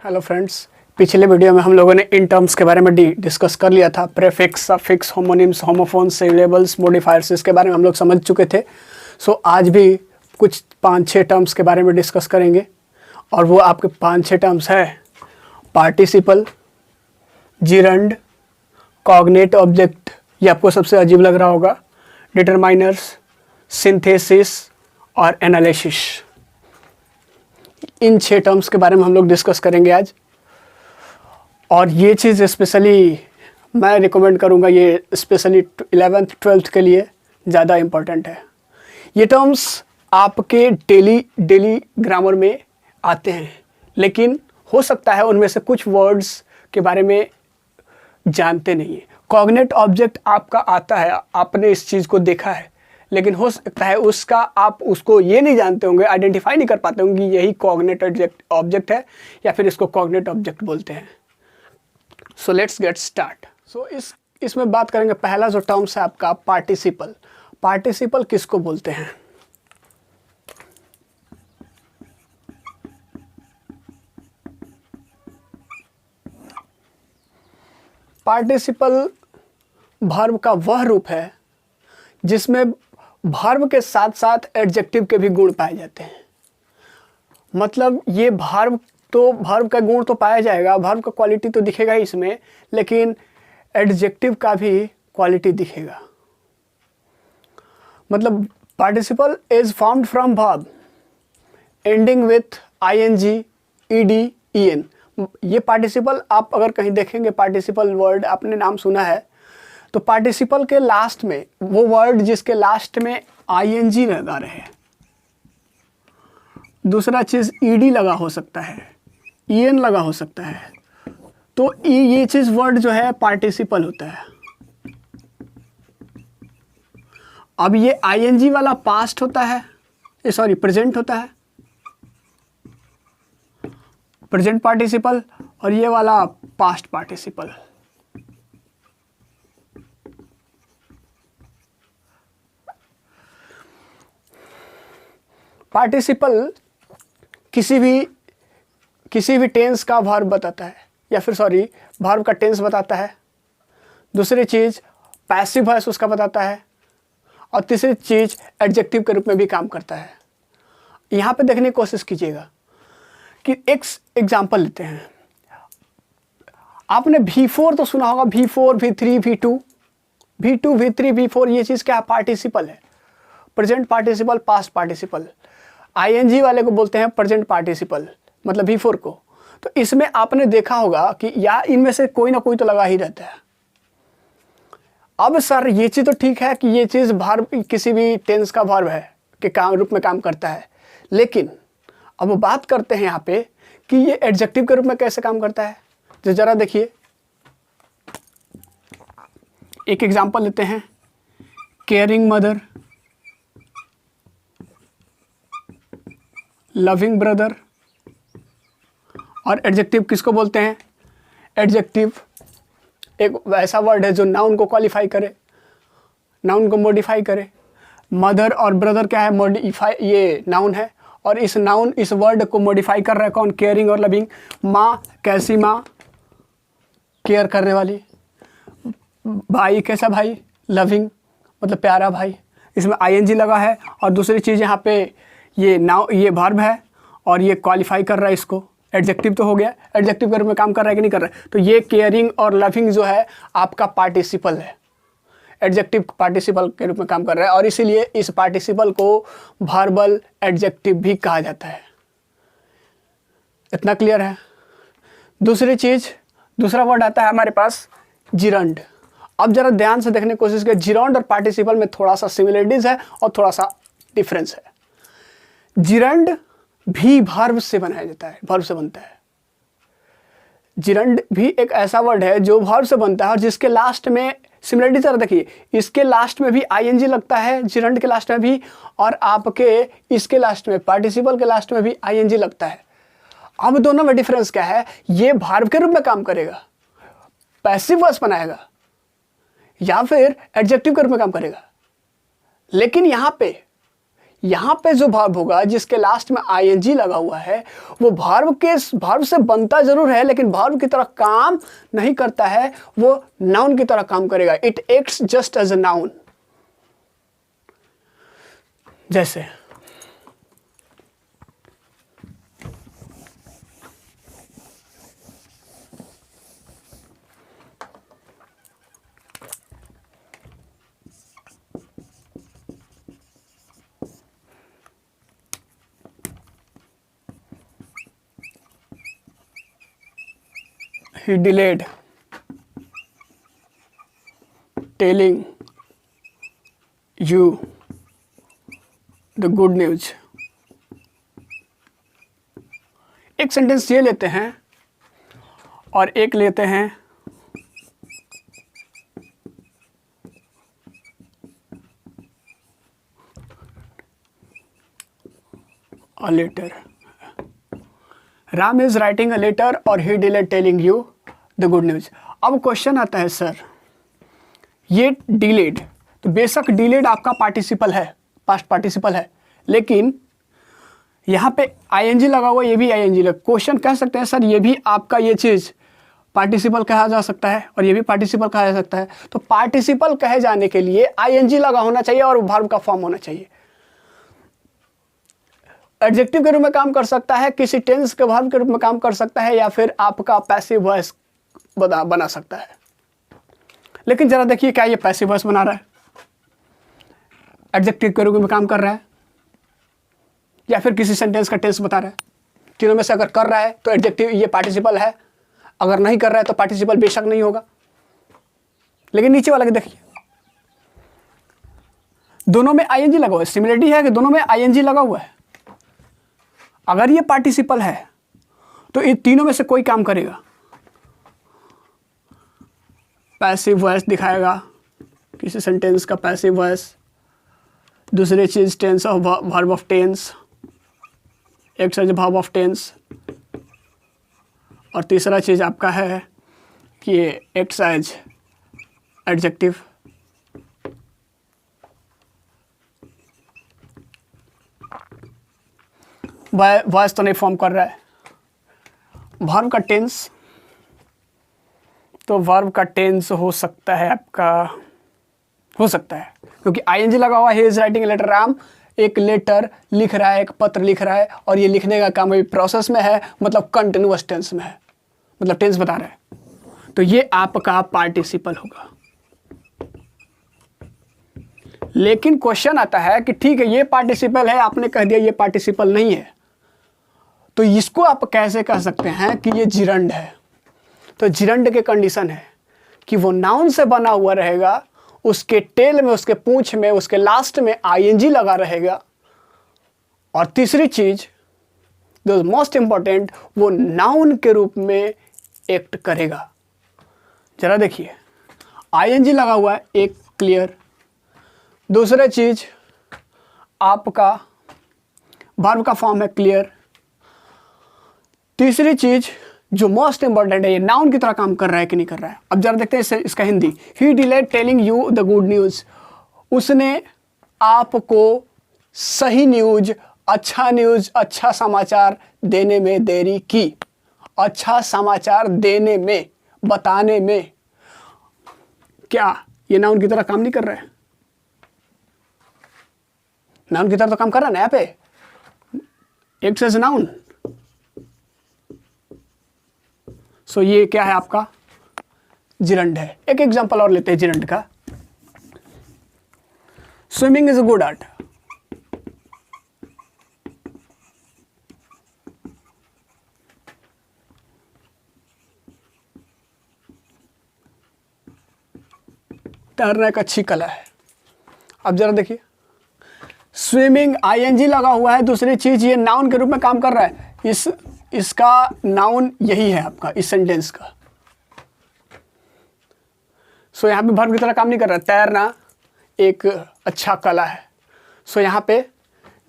Hello friends, पिछले video में हम लोगों ने इन टर्म्स के बारे में डिस्कस कर लिया था। Prefix, suffix, homonyms, homophones, syllables, modifiers, इसके बारे में हम लोग समझ चुके थे। सो आज भी कुछ 5-6 टर्म्स के बारे में डिस्कस करेंगे और वो आपके 5-6 टर्म्स है पार्टिसिपल, जिरंड, कॉग्नेट ऑब्जेक्ट, ये आपको सबसे अजीब लग रहा होगा, डिटरमाइनर्स, सिंथेसिस और एनालिसिस। इन 6 टर्म्स के बारे में हम लोग डिस्कस करेंगे आज। और ये चीज़ स्पेशली मैं रिकमेंड करूँगा, ये स्पेशली 11th 12th के लिए ज़्यादा इम्पोर्टेंट है। ये टर्म्स आपके डेली ग्रामर में आते हैं, लेकिन हो सकता है उनमें से कुछ वर्ड्स के बारे में जानते नहीं हैं। कॉग्नेट ऑब्जेक्ट आपका आता है, आपने इस चीज़ को देखा है, लेकिन हो सकता है उसका आप उसको ये नहीं जानते होंगे, आइडेंटिफाई नहीं कर पाते होंगे यही कॉग्नेट ऑब्जेक्ट है या फिर इसको कॉग्नेट ऑब्जेक्ट बोलते हैं। So let's get start. So इसमें बात करेंगे, पहला जो टर्म्स है आपका पार्टिसिपल। पार्टिसिपल किसको बोलते हैं? पार्टिसिपल वर्ब का वह रूप है जिसमें वर्ब के साथ साथ एडजेक्टिव के भी गुण पाए जाते हैं। मतलब ये वर्ब का गुण तो पाया जाएगा, वर्ब का क्वालिटी तो दिखेगा ही इसमें, लेकिन एडजेक्टिव का भी क्वालिटी दिखेगा। मतलब participle is formed from verb ending with ing, ed, en। ये पार्टिसिपल आप अगर कहीं देखेंगे, पार्टिसिपल वर्ड आपने नाम सुना है, तो पार्टिसिपल के लास्ट में वो वर्ड जिसके लास्ट में ing लगा रहे, दूसरा चीज़ ed लगा हो सकता है, en लगा हो सकता है, तो ये चीज़ वर्ड जो है पार्टिसिपल होता है। अब ये ing वाला पास्ट होता है, सॉरी प्रेजेंट होता है, प्रेजेंट पार्टिसिपल, और ये वाला पास्ट पार्टिसिपल। पार्टिसिपल किसी भी टेंस का वर्ब बताता है, या फिर सॉरी वर्ब का टेंस बताता है। दूसरी चीज़ पैसिव वॉइस उसका बताता है, और तीसरी चीज़ एडजेक्टिव के रूप में भी काम करता है। यहाँ पे देखने की कोशिश कीजिएगा कि एक एग्जाम्पल लेते हैं। आपने V4 तो सुना होगा, V4, V3, V2, V3, V4, ये चीज़ क्या है? पार्टिसिपल है। Present participle, past participle. ing वाले को बोलते हैं प्रेजेंट पार्टिसिपल, मतलब V4 को। तो इसमें आपने देखा होगा कि या इनमें से कोई ना कोई तो लगा ही रहता है। अब सर ये चीज़ तो ठीक है कि ये चीज़ वर्ब किसी भी टेंस का वर्ब है कि काम रूप में काम करता है, लेकिन अब बात करते हैं यहाँ पे कि ये एडजेक्टिव के रूप में कैसे काम करता है। तो ज़रा देखिए, एक एग्जांपल लेते हैं, केयरिंग मदर, लविंग ब्रदर। और एडजेक्टिव किसको बोलते हैं? एडजेक्टिव एक ऐसा वर्ड है जो नाउन को क्वालिफाई करे, नाउन को मॉडिफाई करे। मदर और ब्रदर क्या है? मॉडिफाई, ये नाउन है, और इस वर्ड को मॉडिफाई कर रहा है कौन? केयरिंग और लविंग। माँ, कैसी माँ? केयर करने वाली। भाई, कैसा भाई? लविंग, मतलब प्यारा भाई। इसमें ing लगा है, और दूसरी चीज़ यहाँ पे ये वर्ब है और ये क्वालिफाई कर रहा है इसको। एडजेक्टिव तो हो गया, एडजेक्टिव के रूप में काम कर रहा है कि नहीं कर रहा है? तो ये केयरिंग और लविंग जो है आपका पार्टिसिपल है, एडजेक्टिव पार्टिसिपल के रूप में काम कर रहा है, और इसीलिए इस पार्टिसिपल को वर्बल एडजेक्टिव भी कहा जाता है। इतना क्लियर है? दूसरी चीज़, दूसरा वर्ड आता है हमारे पास जिरंड। अब जरा ध्यान से देखने की कोशिश करें, जिरंड और पार्टिसिपल में थोड़ा सा सिमिलरिटीज है और थोड़ा सा डिफरेंस है। जिरंड भी वर्ब से बनाया जाता है, वर्ब से बनता है। जिरंड भी एक ऐसा वर्ड है जो वर्ब से बनता है और जिसके लास्ट में सिमिलरिटी जरा देखिए, इसके लास्ट में भी ing लगता है, जिरंड के लास्ट में भी, और आपके इसके लास्ट में, पार्टिसिपल के लास्ट में भी ing लगता है। अब दोनों में डिफरेंस क्या है? ये वर्ब के रूप में काम करेगा, पैसिव वॉइस बनाएगा, या फिर एडजेक्टिव के रूप में काम करेगा। लेकिन यहाँ पे यहाँ पे जो वर्ब होगा जिसके लास्ट में आईएनजी लगा हुआ है वो वर्ब से बनता जरूर है लेकिन वर्ब की तरह काम नहीं करता है, वो नाउन की तरह काम करेगा। It acts just as a noun. जैसे he delayed telling you the good news। एक सेंटेंस ये लेते हैं और एक लेते हैं a letter। Ram is writing a letter और he delayed telling you the good news. अब क्वेश्चन आता है सर ये डिलेड, तो बेशक डिलेड आपका पार्टिसिपल है, पास्ट पार्टिसिपल है, लेकिन यहाँ पे आईएनजी लगा हुआ, ये भी आईएनजी लगा। क्वेश्चन कह सकते हैं सर ये भी आपका ये चीज़ पार्टिसिपल कहा जा सकता है और ये भी पार्टिसिपल कहा जा सकता है। तो पार्टिसिपल कहे जाने के लिए आईएनजी लगा होना चाहिए और वर्ब का फॉर्म होना चाहिए। एडजेक्टिव के रूप में काम कर सकता है, किसी टेंस के वर्ब के रूप में काम कर सकता है, या फिर आपका पैसिव वॉइस बना सकता है। लेकिन जरा देखिए क्या ये पैसिव वॉइस बना रहा है, एडजेक्टिव के रूप में काम कर रहा है, या फिर किसी सेंटेंस का टेंस बता रहा है। तीनों में से अगर कर रहा है तो एडजेक्टिव ये पार्टिसिपल है, अगर नहीं कर रहा है तो पार्टिसिपल बेशक नहीं होगा। लेकिन नीचे वाला के देखिए दोनों में आईएनजी लगा हुआ है। सिमिलरिटी है कि दोनों में आईएनजी लगा हुआ है। अगर ये पार्टिसिपल है तो इन तीनों में से कोई काम करेगा। पैसिव वॉइस दिखाएगा किसी सेंटेंस का पैसिव वॉइस, दूसरी चीज tense of verb of tense, acts as verb of tense, और तीसरा चीज आपका है कि एक्ट्स एज एडजेक्टिव। वॉइस तो नहीं फॉर्म कर रहा है। वर्ब का टेंस, तो वर्ब का टेंस हो सकता है आपका, हो सकता है क्योंकि आईएनजी लगा हुआ है। He is writing a letter, Ram एक लेटर लिख रहा है, एक पत्र लिख रहा है, और ये लिखने का काम अभी प्रोसेस में है, मतलब कंटिन्यूअस टेंस में है, मतलब टेंस बता रहा है। तो ये आपका पार्टिसिपल होगा। लेकिन क्वेश्चन आता है कि ठीक है ये पार्टिसिपल है, आपने कह दिया ये पार्टिसिपल नहीं है, तो इसको आप कैसे कह सकते हैं कि ये जिरंड है। तो जिरंड के कंडीशन है कि वो नाउन से बना हुआ रहेगा, उसके टेल में, उसके पूंछ में, उसके लास्ट में आईएनजी लगा रहेगा, और तीसरी चीज जो मोस्ट इंपॉर्टेंट, वो नाउन के रूप में एक्ट करेगा। जरा देखिए आईएनजी लगा हुआ है, एक क्लियर। दूसरा चीज आपका वर्ब का फॉर्म है क्लियर। तीसरी चीज जो मोस्ट इंपॉर्टेंट है, ये नाउन की तरह काम कर रहा है कि नहीं कर रहा है। अब जरा देखते हैं इसका Hindi. He delayed telling you the good news, उसने आपको सही न्यूज, अच्छा समाचार देने में देरी की। अच्छा समाचार देने में, बताने में, क्या ये नाउन की तरह काम नहीं कर रहा है? नाउन की तरह तो काम कर रहा है ना यहाँ पे, एक्ट्स एज नाउन। सो ये क्या है आपका जिरंड है। एक एग्जांपल और लेते हैं जिरंड का। Swimming is a good art. तैरना एक अच्छी कला है। अब जरा देखिए स्विमिंग आईएनजी लगा हुआ है, दूसरी चीज ये नाउन के रूप में काम कर रहा है। इसका नाउन यही है आपका इस सेंटेंस का। सो यहाँ पे वर्ब की तरह काम नहीं कर रहा। तैरना एक अच्छा कला है, सो यहाँ पे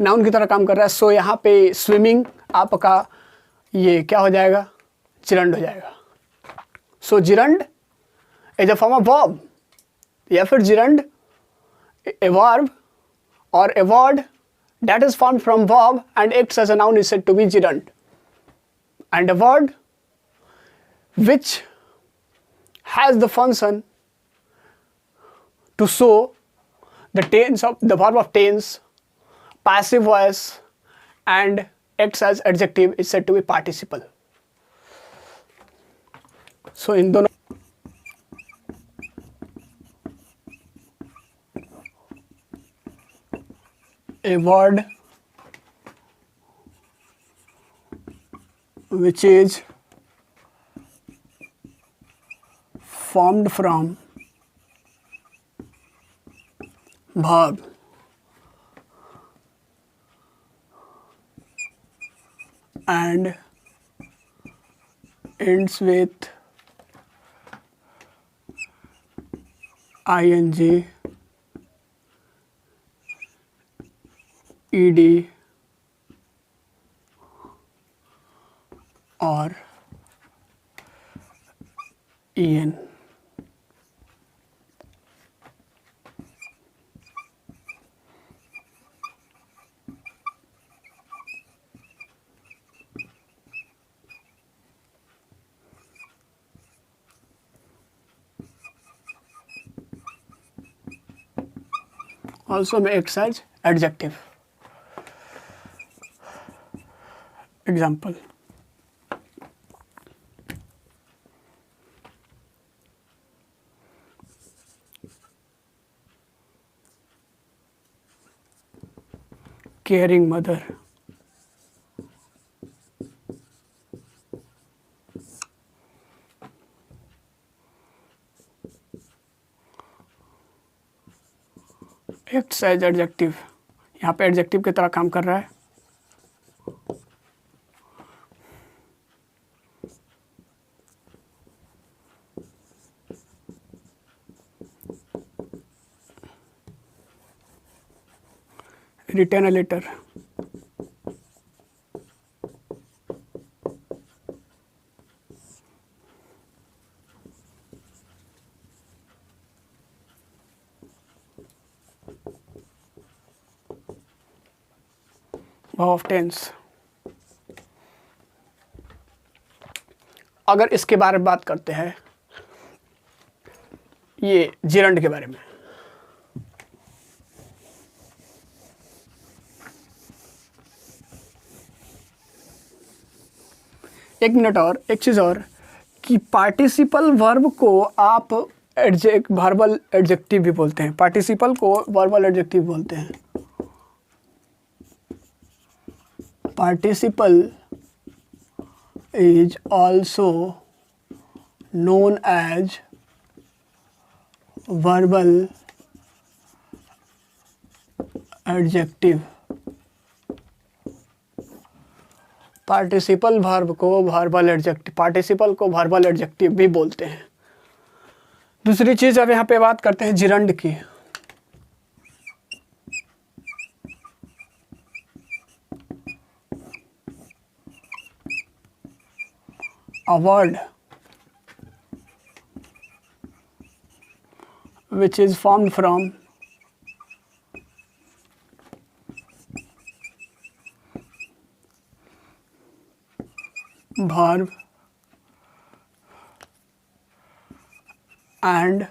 नाउन की तरह काम कर रहा है। सो यहाँ पे स्विमिंग आपका ये क्या हो जाएगा, जिरंड हो जाएगा। So gerund as a form of verb, या फिर जिरंड ए वर्ब और a word that is formed from verb and acts as a noun is said to be gerund. And a word which has the function to show the tense of the verb of tense, passive voice and acts as adjective is said to be participle. So इन दोनों a word which is formed from verb and ends with ing, ed or en. Also acts as adjective. Example. Caring mother. Acts as adjective. यहाँ पे adjective की तरह काम कर रहा है. Written a letter. Verb of tense. अगर इसके बारे में बात करते हैं, ये जिरंड के बारे में. एक मिनट और एक चीज़ और कि पार्टिसिपल वर्ब को आप वर्बल एडजेक्टिव भी बोलते हैं. पार्टिसिपल को वर्बल एडजेक्टिव बोलते हैं. Participle is also known as verbal adjective. Participle verb को वर्बल एडजेक्टिव, पार्टिसिपल को वर्बल एडजेक्टिव भी बोलते हैं. दूसरी चीज़ अब यहाँ पे बात करते हैं जिरंड की. A word which is formed from verb and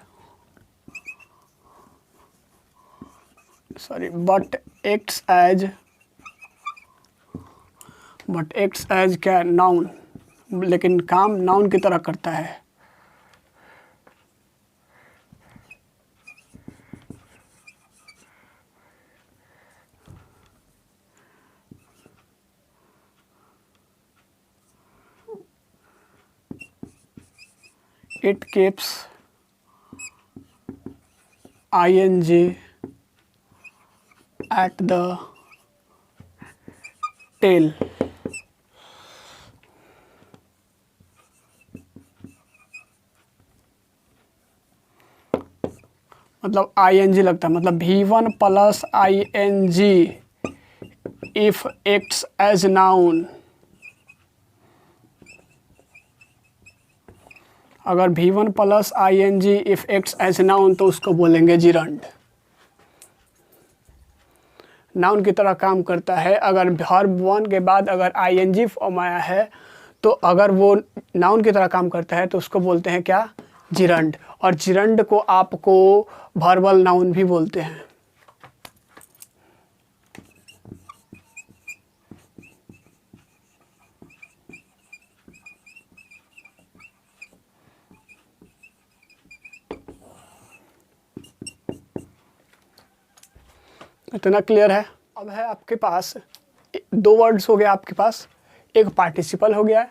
but acts as क्या noun, लेकिन काम नाउन की तरह करता है. It keeps ing at the tail. मतलब ing लगता है, मतलब V1 plus ing if acts as noun. अगर V1 plus ing if acts as noun तो उसको बोलेंगे जिरंड. नाउन की तरह काम करता है। अगर वर्ब वन के बाद अगर आईएनजी फॉर्म आया है तो अगर वो नाउन की तरह काम करता है तो उसको बोलते हैं क्या, जिरंड। और जिरंड को आपको वर्बल नाउन भी बोलते हैं। इतना क्लियर है। अब है आपके पास दो वर्ड्स हो गया आपके पास, एक पार्टिसिपल हो गया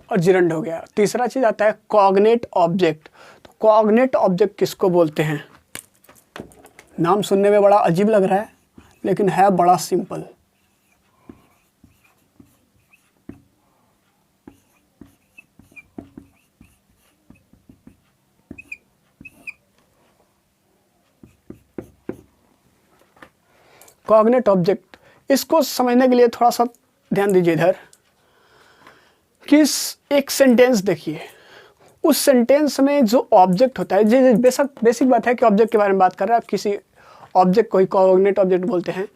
और जिरंड हो गया। तीसरा चीज आता है कॉग्नेट ऑब्जेक्ट। तो कॉग्नेट ऑब्जेक्ट किसको बोलते हैं? नाम सुनने में बड़ा अजीब लग रहा है लेकिन है बड़ा सिंपल। कॉग्नेट ऑब्जेक्ट, इसको समझने के लिए थोड़ा सा ध्यान दीजिए इधर कि एक सेंटेंस देखिए, उस सेंटेंस में जो ऑब्जेक्ट होता है, जो बेसिक बात है कि ऑब्जेक्ट के बारे में बात कर रहा है, आप किसी ऑब्जेक्ट को ही कॉग्नेट ऑब्जेक्ट बोलते हैं।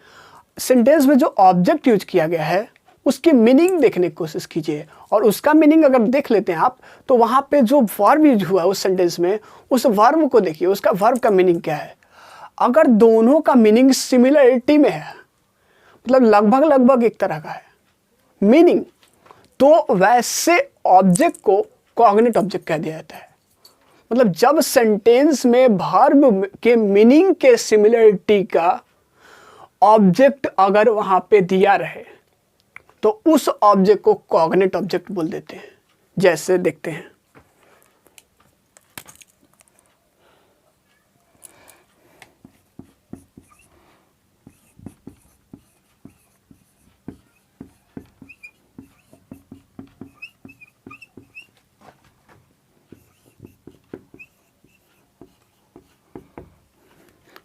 सेंटेंस में जो ऑब्जेक्ट यूज किया गया है उसकी मीनिंग देखने की कोशिश कीजिए, और उसका मीनिंग अगर देख लेते हैं आप तो वहाँ पे जो वर्ब यूज हुआ है उस सेंटेंस में, उस वर्ब को देखिए, उसका वर्ब का मीनिंग क्या है। अगर दोनों का मीनिंग सिमिलरिटी में है, मतलब लगभग एक तरह का है मीनिंग, तो वैसे ऑब्जेक्ट को कॉग्नेट ऑब्जेक्ट कह दिया जाता है। मतलब जब सेंटेंस में वर्ब के मीनिंग के सिमिलरिटी का ऑब्जेक्ट अगर वहां पे दिया रहे तो उस ऑब्जेक्ट को कॉग्नेट ऑब्जेक्ट बोल देते हैं। जैसे देखते हैं,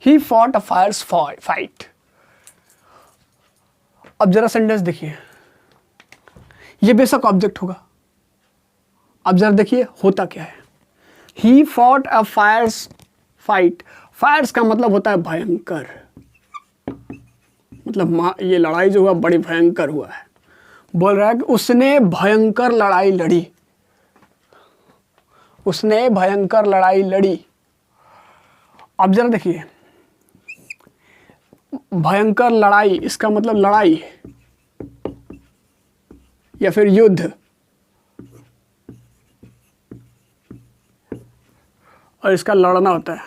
He fought a fierce fight। अब जरा सेंटेंस देखिए, ये बेशक ऑब्जेक्ट होगा। अब जरा देखिए होता क्या है। He fought a fierce fight। Fierce का मतलब होता है भयंकर, मतलब ये लड़ाई जो हुआ बड़ी भयंकर हुआ है। बोल रहा है कि उसने भयंकर लड़ाई लड़ी, उसने भयंकर लड़ाई लड़ी। अब जरा देखिए, भयंकर लड़ाई, इसका मतलब लड़ाई या फिर युद्ध, और इसका लड़ना होता है।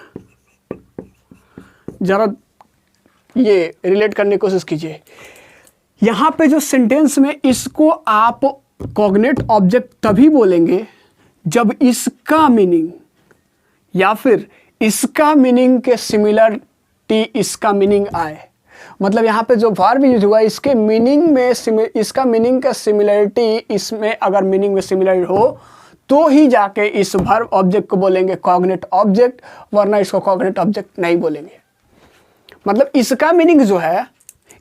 जरा ये रिलेट करने की कोशिश कीजिए। यहां पे जो सेंटेंस में इसको आप कॉग्नेट ऑब्जेक्ट तभी बोलेंगे जब इसका मीनिंग या फिर इसका मीनिंग के सिमिलरिटी इसका मीनिंग आए। मतलब यहाँ पे जो वर्ब यूज हुआ इसके मीनिंग में इसका मीनिंग का सिमिलरिटी इसमें अगर मीनिंग में सिमिलर हो तो ही जाके इस वर्ब ऑब्जेक्ट को बोलेंगे कॉग्नेट ऑब्जेक्ट, वरना इसको कॉग्नेट ऑब्जेक्ट नहीं बोलेंगे। मतलब इसका मीनिंग जो है,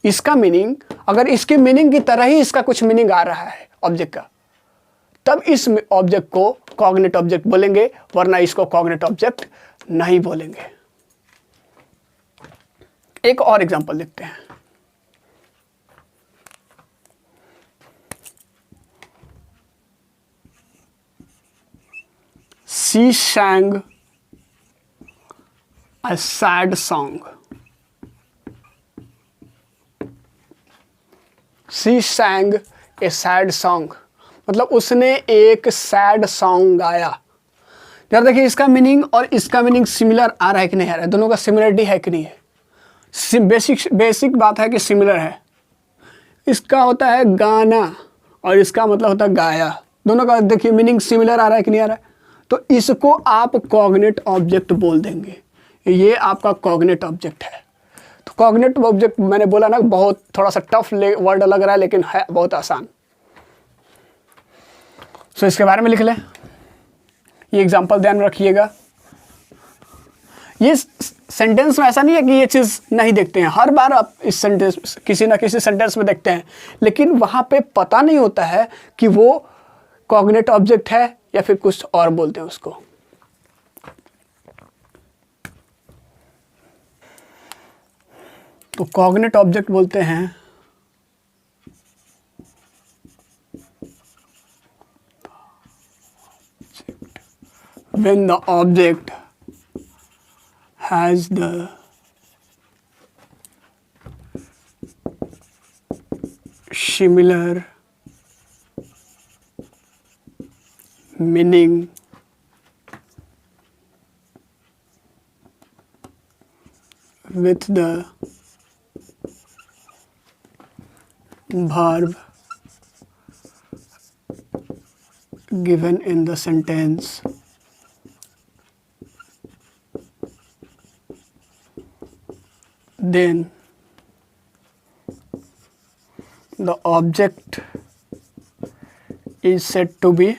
इसका मीनिंग अगर इसके मीनिंग की तरह ही इसका कुछ मीनिंग आ रहा है ऑब्जेक्ट का, तब इस ऑब्जेक्ट को कॉग्नेट ऑब्जेक्ट बोलेंगे, वरना इसको कॉग्नेट ऑब्जेक्ट नहीं बोलेंगे। एक और एग्जांपल देखते हैं। She sang a sad song। She sang a sad song, मतलब उसने एक सैड सॉन्ग गाया। यार देखिए, इसका मीनिंग और इसका मीनिंग सिमिलर आ रहा है कि नहीं आ रहा है, दोनों का सिमिलरिटी है कि नहीं है। बेसिक बात है कि सिमिलर है। इसका होता है गाना और इसका मतलब होता है गाया, दोनों का देखिए मीनिंग सिमिलर आ रहा है कि नहीं आ रहा है, तो इसको आप कॉग्नेट ऑब्जेक्ट बोल देंगे। ये आपका कॉग्नेट ऑब्जेक्ट है। तो कॉग्नेट ऑब्जेक्ट मैंने बोला ना, बहुत थोड़ा सा टफ वर्ड लग रहा है लेकिन है बहुत आसान। सो इसके बारे में लिख लें। ये एग्जांपल ध्यान में रखिएगा। ये सेंटेंस में ऐसा नहीं है कि ये चीज़ नहीं देखते हैं, हर बार आप इस सेंटेंस किसी ना किसी सेंटेंस में देखते हैं, लेकिन वहाँ पे पता नहीं होता है कि वो कॉग्नेट ऑब्जेक्ट है या फिर कुछ और बोलते हैं उसको। तो कॉग्निट ऑब्जेक्ट बोलते हैं when the object has the similar meaning with the verb given in the sentence, then the object is said to be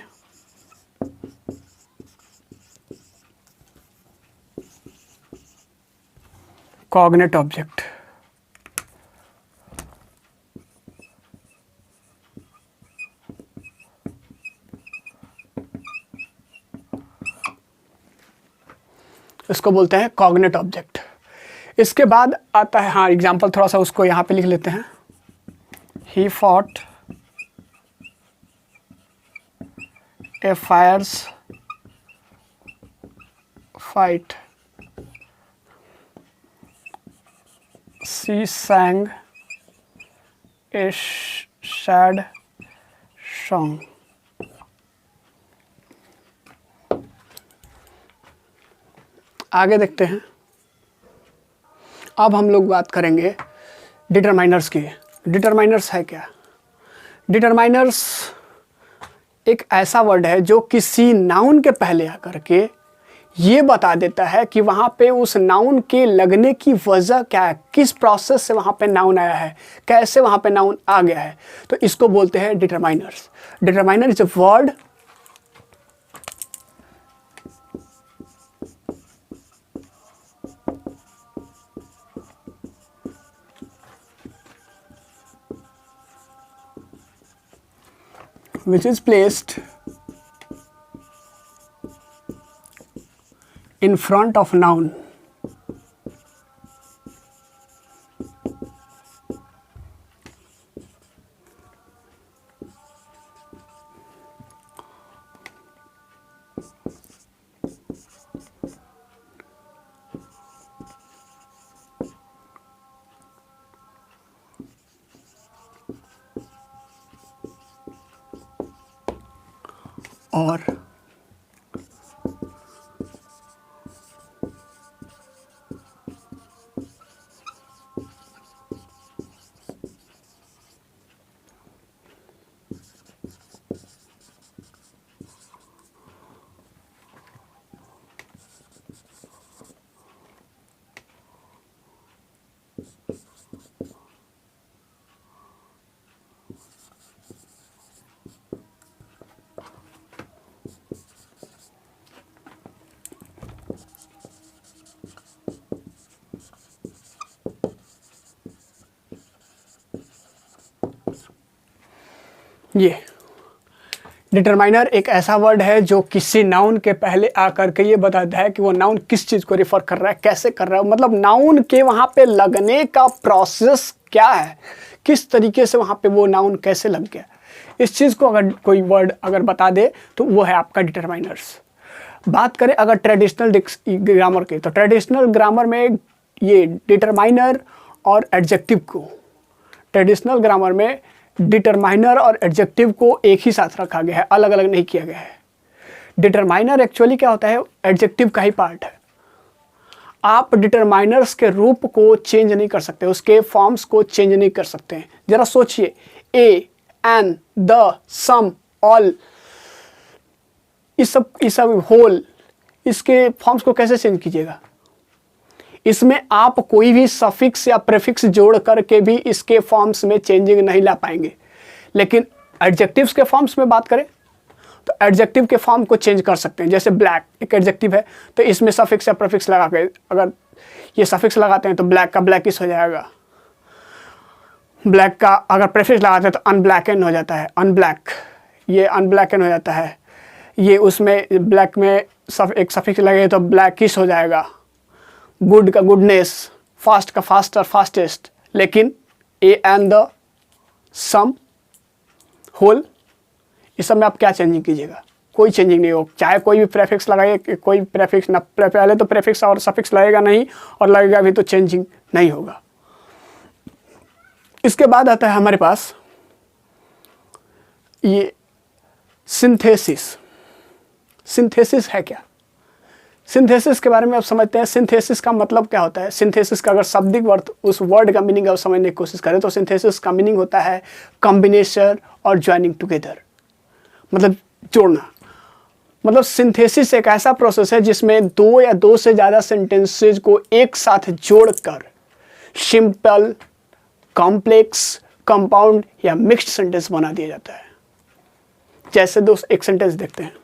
cognate object. इसको बोलते हैं कॉग्निट ऑब्जेक्ट। इसके बाद आता है, हाँ एग्जाम्पल थोड़ा सा उसको यहाँ पे लिख लेते हैं। He fought a fierce fight. She sang a sad song. आगे देखते हैं। अब हम लोग बात करेंगे डिटरमाइनर्स की। डिटरमाइनर्स है क्या? डिटरमाइनर्स एक ऐसा वर्ड है जो किसी नाउन के पहले आकर के ये बता देता है कि वहाँ पे उस नाउन के लगने की वजह क्या है, किस प्रोसेस से वहाँ पे नाउन आया है, कैसे वहाँ पे नाउन आ गया है। तो इसको बोलते हैं determiners. Determiner is a word which is placed in front of noun और ये डिटरमाइनर एक ऐसा वर्ड है जो किसी नाउन के पहले आकर के ये बताता है कि वो नाउन किस चीज़ को रिफ़र कर रहा है, कैसे कर रहा है, मतलब नाउन के वहाँ पे लगने का प्रोसेस क्या है, किस तरीके से वहाँ पे वो नाउन कैसे लग गया। इस चीज़ को अगर कोई वर्ड अगर बता दे तो वो है आपका डिटरमाइनर्स। बात करें अगर ट्रेडिशनल ग्रामर की, तो ट्रेडिशनल ग्रामर में ये डिटरमाइनर और एडजेक्टिव को, ट्रेडिशनल ग्रामर में डिटरमाइनर और एडजेक्टिव को एक ही साथ रखा गया है, अलग अलग नहीं किया गया है। डिटरमाइनर एक्चुअली क्या होता है, एडजेक्टिव का ही पार्ट है। आप डिटरमाइनर्स के रूप को चेंज नहीं कर सकते, उसके फॉर्म्स को चेंज नहीं कर सकते हैं। जरा सोचिए, ए, एन, द, सम, ऑल, इस सब होल, इसके फॉर्म्स को कैसे चेंज कीजिएगा? इसमें आप कोई भी सफिक्स या प्रीफिक्स जोड़ करके भी इसके फॉर्म्स में चेंजिंग नहीं ला पाएंगे। लेकिन एडजेक्टिव्स के फॉर्म्स में बात करें तो एडजेक्टिव के फॉर्म को चेंज कर सकते हैं। जैसे ब्लैक एक एडजेक्टिव है, तो इसमें सफिक्स या प्रीफिक्स लगा के अगर ये सफिक्स लगाते हैं तो ब्लैक का ब्लैकिश हो जाएगा। ब्लैक का अगर प्रीफिक्स लगाते हैं तो अनब्लैकन हो जाता है, अनब्लैक, ये अनब्लैकन हो जाता है। ये उसमें ब्लैक में एक सफिक्स लगे तो ब्लैकिश हो जाएगा। गुड का गुडनेस, फास्ट का फास्टर, फास्टेस्ट, लेकिन a and the some whole, इस सब में आप क्या चेंजिंग कीजिएगा? कोई चेंजिंग नहीं हो, चाहे कोई भी प्रेफिक्स लगाइए, कोई प्रेफिक्स ना, पहले तो प्रेफिक्स और सफिक्स लगेगा नहीं, और लगेगा भी तो चेंजिंग नहीं होगा। इसके बाद आता है हमारे पास ये सिंथेसिस। सिंथेसिस है क्या? सिंथेसिस के बारे में आप समझते हैं। सिंथेसिस का मतलब क्या होता है? सिंथेसिस का अगर शाब्दिक अर्थ, उस वर्ड का मीनिंग आप समझने की कोशिश करें तो सिंथेसिस का मीनिंग होता है कॉम्बिनेशन और ज्वाइनिंग टुगेदर, मतलब जोड़ना। मतलब सिंथेसिस एक ऐसा प्रोसेस है जिसमें दो या दो से ज़्यादा सेंटेंसेज को एक साथ जोड़कर सिंपल, कॉम्प्लेक्स, कंपाउंड या मिक्स्ड सेंटेंस बना दिया जाता है। जैसे दोस्त एक सेंटेंस देखते हैं।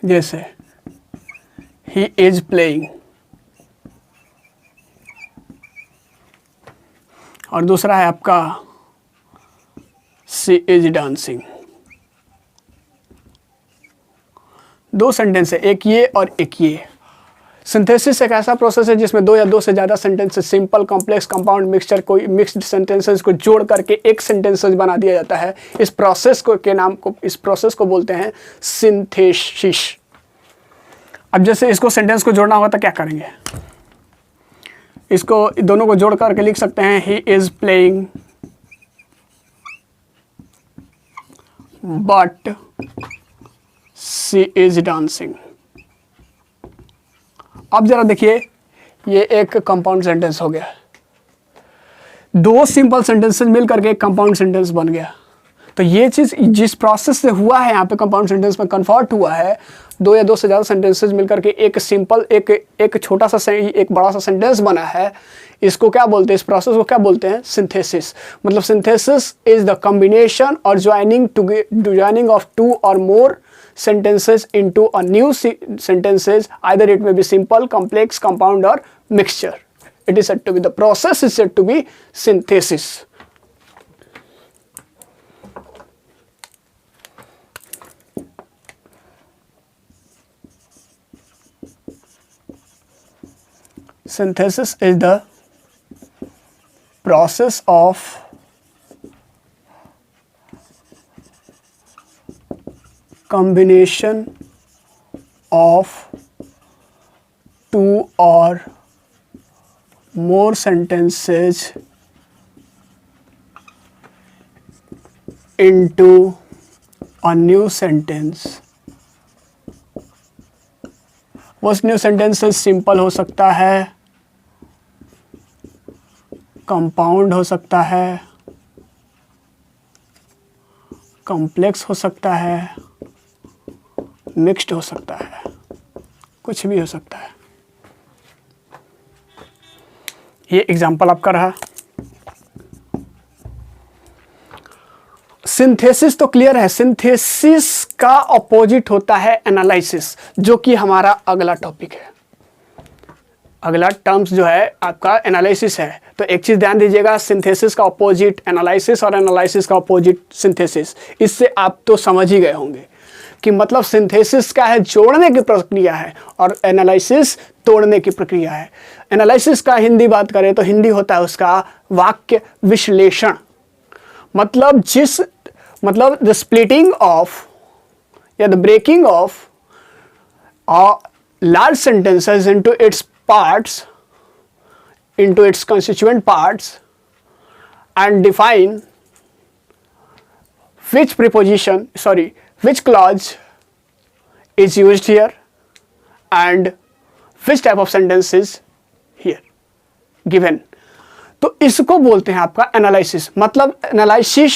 जैसे ही इज प्लेइंग, और दूसरा है आपका शी इज डांसिंग। दो सेंटेंस है, एक ये और एक ये। सिंथेसिस एक ऐसा प्रोसेस है जिसमें दो या दो से ज़्यादा sentences, simple, complex, compound, mixture, कोई मिक्स्ड सेंटेंसेस को जोड़ करके एक सेंटेंसेस बना दिया जाता है। इस प्रोसेस को के नाम को, इस प्रोसेस को बोलते हैं सिंथेसिस। अब जैसे इसको सेंटेंस को जोड़ना होगा तो क्या करेंगे? इसको दोनों को जोड़ करके लिख सकते हैं he is playing but she is dancing. अब जरा देखिए, ये एक कंपाउंड सेंटेंस हो गया। दो सिंपल सेंटेंसेस मिल करके एक कंपाउंड सेंटेंस बन गया। तो ये चीज़ जिस प्रोसेस से हुआ है यहाँ पे कंपाउंड सेंटेंस में कन्वर्ट हुआ है, दो या दो से ज़्यादा सेंटेंसेस मिलकर के एक सिंपल, एक छोटा सा, एक बड़ा सा सेंटेंस बना है। इसको क्या बोलते हैं? इस प्रोसेस को क्या बोलते हैं? सिंथेसिस। मतलब सिंथेसिस इज द कॉम्बिनेशन और ज्वाइनिंग ऑफ टू और मोर sentences into a new sentences, either it may be simple, complex, compound or mixture. It is said to be, the process is said to be synthesis. Synthesis is the process of combination of two or more sentences into a new sentence. वो new sentences simple हो सकता है, compound हो सकता है, complex हो सकता है, मिक्स्ड हो सकता है, कुछ भी हो सकता है। ये एग्जांपल आपका रहा। सिंथेसिस तो क्लियर है। सिंथेसिस का अपोजिट होता है एनालिसिस, जो कि हमारा अगला टॉपिक है। अगला टर्म्स जो है आपका एनालिसिस है। तो एक चीज़ ध्यान दीजिएगा, सिंथेसिस का अपोजिट एनालिसिस और एनालिसिस का अपोजिट सिंथेसिस। इससे आप तो समझ ही गए होंगे कि मतलब सिंथेसिस क्या है? जोड़ने की प्रक्रिया है, और एनालिसिस तोड़ने की प्रक्रिया है। एनालिसिस का हिंदी बात करें तो हिंदी होता है उसका वाक्य विश्लेषण। मतलब द स्प्लिटिंग ऑफ या the breaking of large sentences into its parts, into its constituent parts, and define which clause is used here and which type of sentence is here given. तो इसको बोलते हैं आपका एनालिसिस। मतलब analysis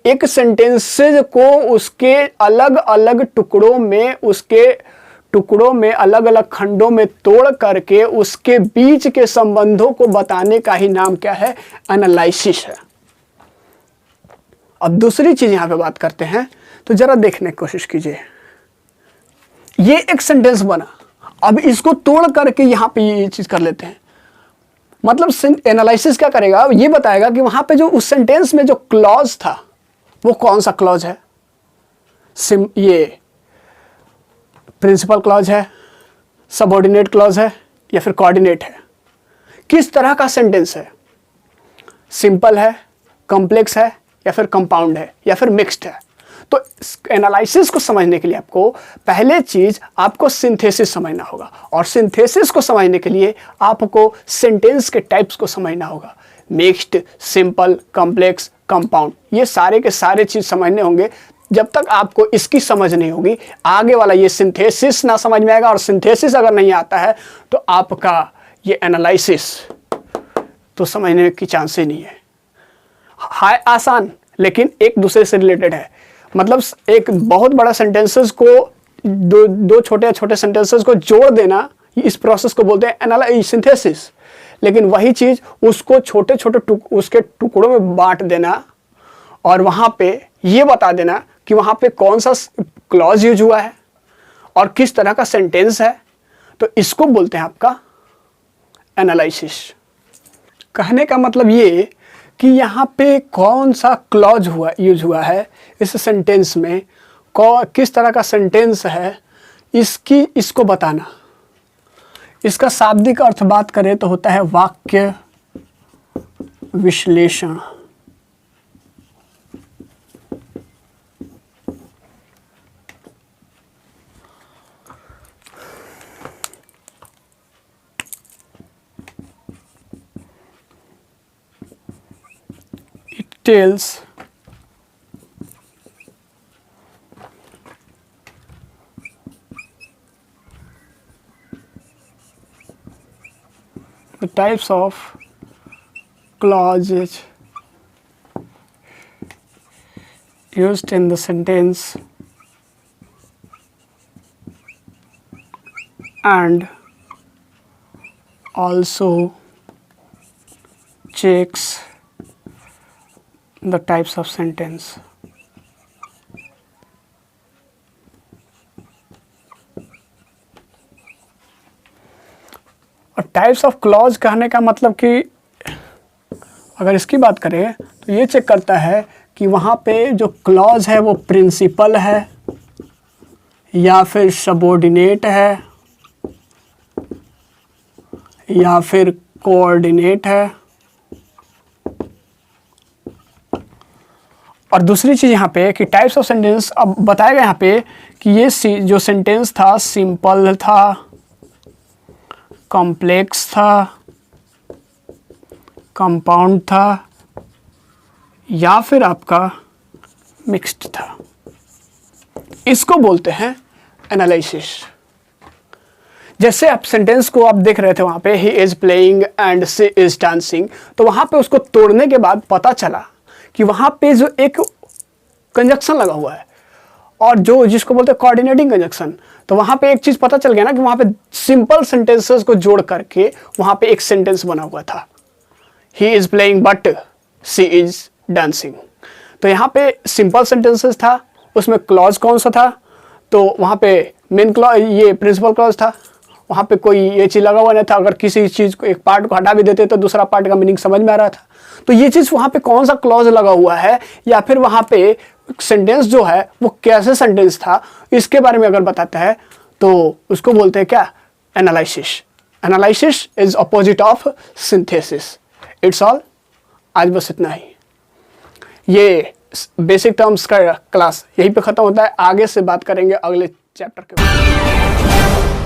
एक sentences को उसके अलग अलग टुकड़ों में अलग अलग खंडों में तोड़ करके उसके बीच के संबंधों को बताने का ही नाम क्या है? एनालिसिस है। अब दूसरी चीज यहां पे बात करते हैं, तो जरा देखने की कोशिश कीजिए। ये एक सेंटेंस बना, अब इसको तोड़ करके यहाँ पे ये चीज़ कर लेते हैं। मतलब एनालिसिस क्या करेगा, ये बताएगा कि वहाँ पे जो उस सेंटेंस में जो क्लॉज था वो कौन सा क्लॉज है, ये प्रिंसिपल क्लॉज है, सबऑर्डिनेट क्लॉज है या फिर कोऑर्डिनेट है, किस तरह का सेंटेंस है, सिंपल है, कॉम्प्लेक्स है या फिर कंपाउंड है या फिर मिक्स्ड है। तो एनालिसिस को समझने के लिए आपको पहले चीज आपको सिंथेसिस समझना होगा, और सिंथेसिस को समझने के लिए आपको सेंटेंस के टाइप्स को समझना होगा, मिक्स्ड, सिंपल, कॉम्प्लेक्स, कंपाउंड, ये सारे के सारे चीज समझने होंगे। जब तक आपको इसकी समझ नहीं होगी, आगे वाला ये सिंथेसिस ना समझ में आएगा, और सिंथेसिस अगर नहीं आता है तो आपका ये एनालिसिस तो समझने की चांस ही नहीं है। हाय आसान, लेकिन एक दूसरे से रिलेटेड है। मतलब एक बहुत बड़ा सेंटेंसेस को दो छोटे छोटे सेंटेंसेस को जोड़ देना, इस प्रोसेस को बोलते हैं सिंथेसिस। लेकिन वही चीज उसको छोटे छोटे उसके टुकड़ों में बांट देना और वहां पे ये बता देना कि वहां पे कौन सा क्लॉज यूज हुआ है और किस तरह का सेंटेंस है, तो इसको बोलते हैं आपका एनालिसिस। कहने का मतलब ये कि यहाँ पे कौन सा क्लॉज यूज हुआ है इस सेंटेंस में, किस तरह का सेंटेंस है, इसको बताना। इसका शाब्दिक अर्थ बात करें तो होता है वाक्य विश्लेषण। Tells the types of clauses used in the sentence and also checks the types of sentence. और टाइप्स ऑफ क्लॉज कहने का मतलब कि अगर इसकी बात करें तो ये चेक करता है कि वहाँ पे जो क्लॉज है वो प्रिंसिपल है या फिर सबऑर्डिनेट है या फिर कोऑर्डिनेट है। और दूसरी चीज़ यहाँ पे कि टाइप्स ऑफ सेंटेंस, अब बताया गया यहाँ पे कि ये जो सेंटेंस था सिंपल था, कॉम्प्लेक्स था, कंपाउंड था या फिर आपका मिक्स्ड था। इसको बोलते हैं एनालिसिस। जैसे आप सेंटेंस को आप देख रहे थे वहाँ पे he is playing and she is dancing, तो वहाँ पे उसको तोड़ने के बाद पता चला कि वहाँ पे जो एक कंजक्शन लगा हुआ है और जो जिसको बोलते हैं कोऑर्डिनेटिंग कंजक्शन, तो वहाँ पे एक चीज़ पता चल गया ना कि वहाँ पे सिंपल सेंटेंसेस को जोड़ करके वहाँ पे एक सेंटेंस बना हुआ था, he is playing but she is dancing. तो यहाँ पे सिंपल सेंटेंसेस था, उसमें क्लॉज कौन सा था, तो वहाँ पे मेन क्लॉज ये प्रिंसिपल क्लॉज था, वहाँ पे कोई ये चीज़ लगा हुआ नहीं था। अगर किसी चीज़ को एक पार्ट को हटा भी देते तो दूसरा पार्ट का मीनिंग समझ में आ रहा था। तो ये चीज़ वहाँ पे कौन सा क्लॉज लगा हुआ है या फिर वहाँ पे सेंटेंस जो है वो कैसे सेंटेंस था, इसके बारे में अगर बताता है तो उसको बोलते हैं क्या, analysis. Analysis is opposite of synthesis. It's all. आज बस इतना ही। ये बेसिक टर्म्स का क्लास यहीं पे ख़त्म होता है। आगे से बात करेंगे अगले चैप्टर के बारे में।